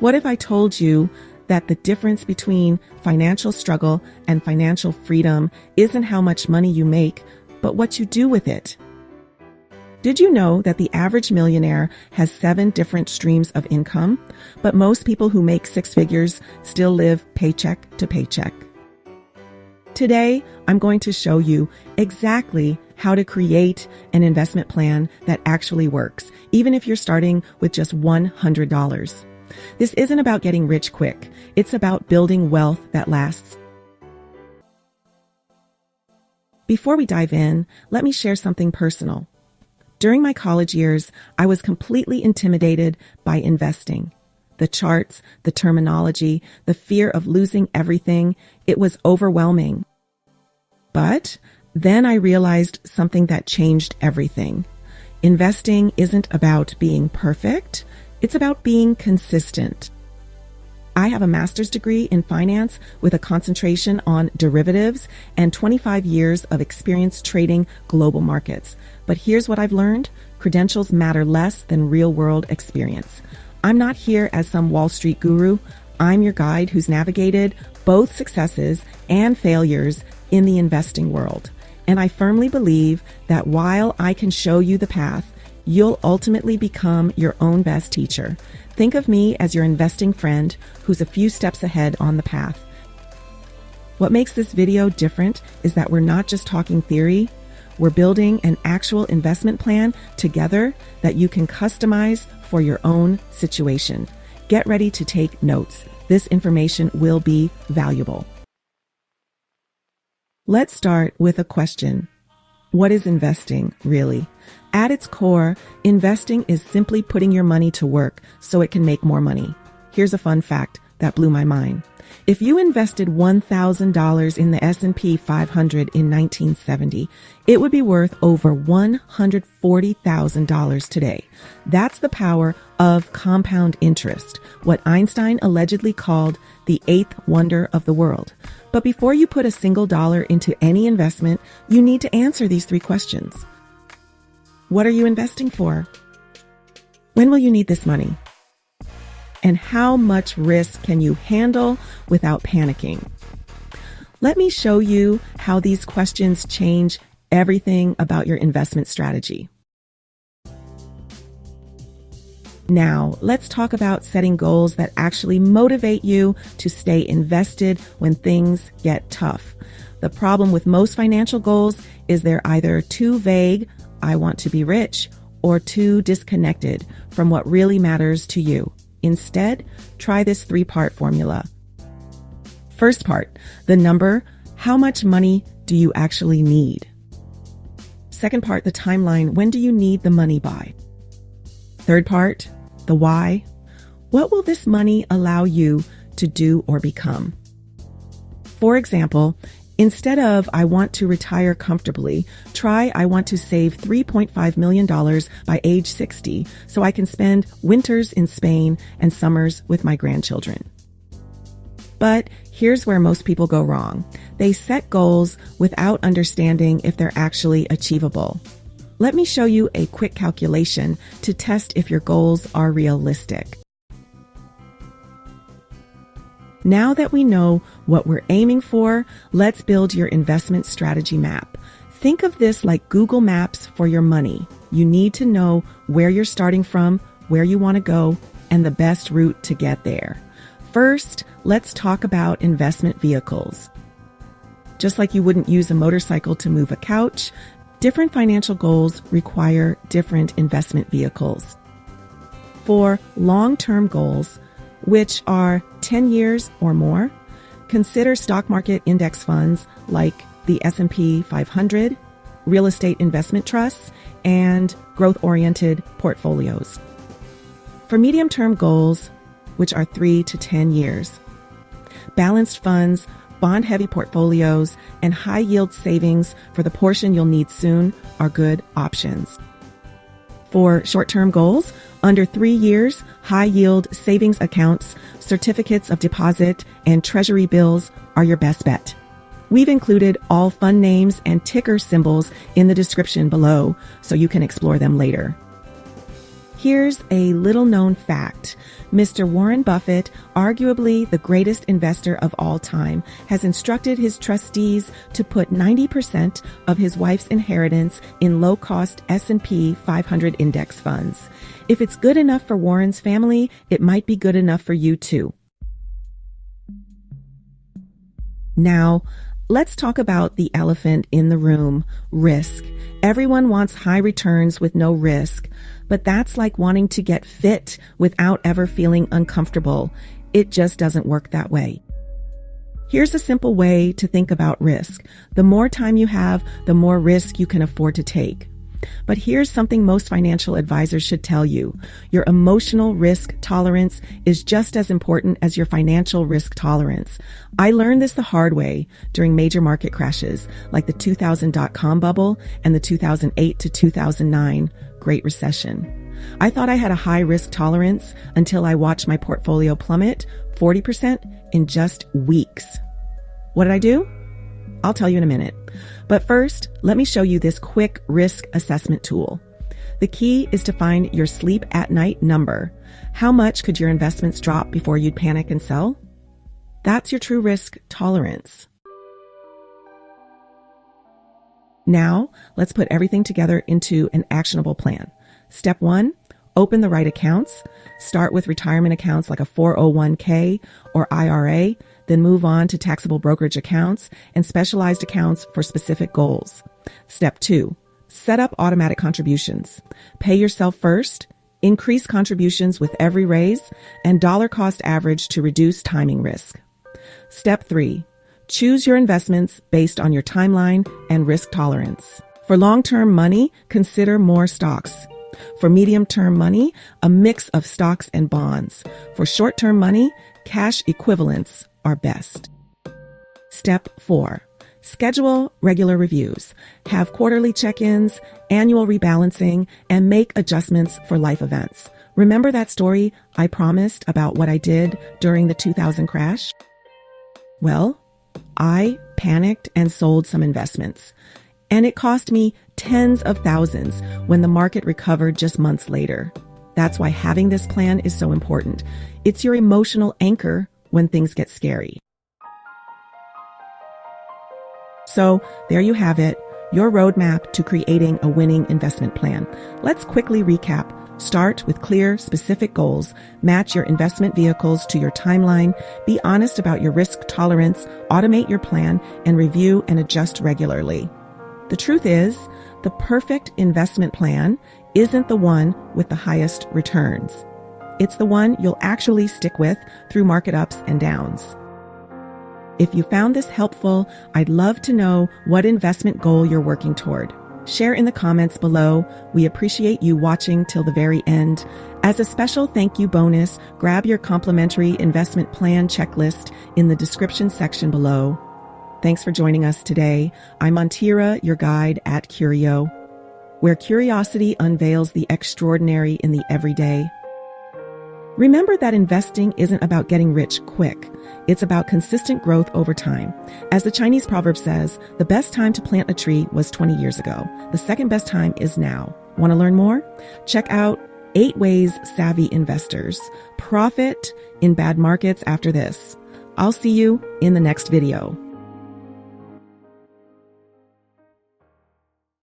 What if I told you that the difference between financial struggle and financial freedom isn't how much money you make, but what you do with it? Did you know that the average millionaire has 7 different streams of income, but most people who make 6 figures still live paycheck to paycheck? Today, I'm going to show you exactly how to create an investment plan that actually works, even if you're starting with just $100. This isn't about getting rich quick. It's about building wealth that lasts. Before we dive in, let me share something personal. During my college years, I was completely intimidated by investing. The charts, the terminology, the fear of losing everything, it was overwhelming. But then I realized something that changed everything. Investing isn't about being perfect. It's about being consistent. I have a master's degree in finance with a concentration on derivatives and 25 years of experience trading global markets. But here's what I've learned. Credentials matter less than real-world experience. I'm not here as some Wall Street guru. I'm your guide who's navigated both successes and failures in the investing world. And I firmly believe that while I can show you the path, you'll ultimately become your own best teacher. Think of me as your investing friend who's a few steps ahead on the path. What makes this video different is that we're not just talking theory. We're building an actual investment plan together that you can customize for your own situation. Get ready to take notes. This information will be valuable. Let's start with a question. What is investing, really? At its core, investing is simply putting your money to work so it can make more money. Here's a fun fact that blew my mind. If you invested $1,000 in the S&P 500 in 1970, it would be worth over $140,000 today. That's the power of compound interest, what Einstein allegedly called the 8th wonder of the world. But before you put a single dollar into any investment, you need to answer these 3 questions. What are you investing for? When will you need this money? And how much risk can you handle without panicking? Let me show you how these questions change everything about your investment strategy. Now, let's talk about setting goals that actually motivate you to stay invested when things get tough. The problem with most financial goals is they're either too vague, I want to be rich, or too disconnected from what really matters to you. Instead, try this 3-part formula. First part, the number, how much money do you actually need? Second part, the timeline, when do you need the money by? Third part, the why, what will this money allow you to do or become? For example, instead of I want to retire comfortably, try I want to save $3.5 million by age 60 so I can spend winters in Spain and summers with my grandchildren. But here's where most people go wrong. They set goals without understanding if they're actually achievable. Let me show you a quick calculation to test if your goals are realistic. Now that we know what we're aiming for, let's build your investment strategy map. Think of this like Google Maps for your money. You need to know where you're starting from, where you want to go, and the best route to get there. First, let's talk about investment vehicles. Just like you wouldn't use a motorcycle to move a couch, different financial goals require different investment vehicles. For long-term goals, which are 10 years or more, consider stock market index funds like the S&P 500, real estate investment trusts, and growth-oriented portfolios. For medium-term goals, which are 3 to 10 years, balanced funds, bond-heavy portfolios, and high-yield savings for the portion you'll need soon are good options. For short-term goals, under 3 years, high-yield savings accounts, certificates of deposit, and treasury bills are your best bet. We've included all fund names and ticker symbols in the description below so you can explore them later. Here's a little known fact. Mr. Warren Buffett, arguably the greatest investor of all time, has instructed his trustees to put 90% of his wife's inheritance in low-cost S&P 500 index funds. If it's good enough for Warren's family, it might be good enough for you too. Now, let's talk about the elephant in the room, risk. Everyone wants high returns with no risk, but that's like wanting to get fit without ever feeling uncomfortable. It just doesn't work that way. Here's a simple way to think about risk. The more time you have, the more risk you can afford to take. But here's something most financial advisors should tell you. Your emotional risk tolerance is just as important as your financial risk tolerance. I learned this the hard way during major market crashes like the 2000 dot-com bubble and the 2008 to 2009 Great Recession. I thought I had a high risk tolerance until I watched my portfolio plummet 40% in just weeks. What did I do? I'll tell you in a minute. But first, let me show you this quick risk assessment tool. The key is to find your sleep at night number. How much could your investments drop before you'd panic and sell? That's your true risk tolerance. Now, let's put everything together into an actionable plan. Step 1, open the right accounts. Start with retirement accounts like a 401k or IRA, then move on to taxable brokerage accounts and specialized accounts for specific goals. Step 2, set up automatic contributions. Pay yourself first, increase contributions with every raise, and dollar cost average to reduce timing risk. Step 3, choose your investments based on your timeline and risk tolerance. For long-term money, consider more stocks. For medium-term money, a mix of stocks and bonds. For short-term money, cash equivalents are best. Step 4, schedule regular reviews. Have quarterly check-ins, annual rebalancing, and make adjustments for life events. Remember that story I promised about what I did during the 2000 crash? Well, I panicked and sold some investments. And it cost me tens of thousands when the market recovered just months later. That's why having this plan is so important. It's your emotional anchor when things get scary. So there you have it, your roadmap to creating a winning investment plan. Let's quickly recap. Start with clear, specific goals. Match your investment vehicles to your timeline. Be honest about your risk tolerance. Automate your plan and review and adjust regularly. The truth is, the perfect investment plan isn't the one with the highest returns. It's the one you'll actually stick with through market ups and downs. If you found this helpful, I'd love to know what investment goal you're working toward. Share in the comments below. We appreciate you watching till the very end. As a special thank you bonus, grab your complimentary investment plan checklist in the description section below. Thanks for joining us today. I'm Montira, your guide at Curio, where curiosity unveils the extraordinary in the everyday. Remember that investing isn't about getting rich quick. It's about consistent growth over time. As the Chinese proverb says, the best time to plant a tree was 20 years ago. The second best time is now. Want to learn more? Check out 8 Ways Savvy Investors Profit in Bad Markets after this. I'll see you in the next video.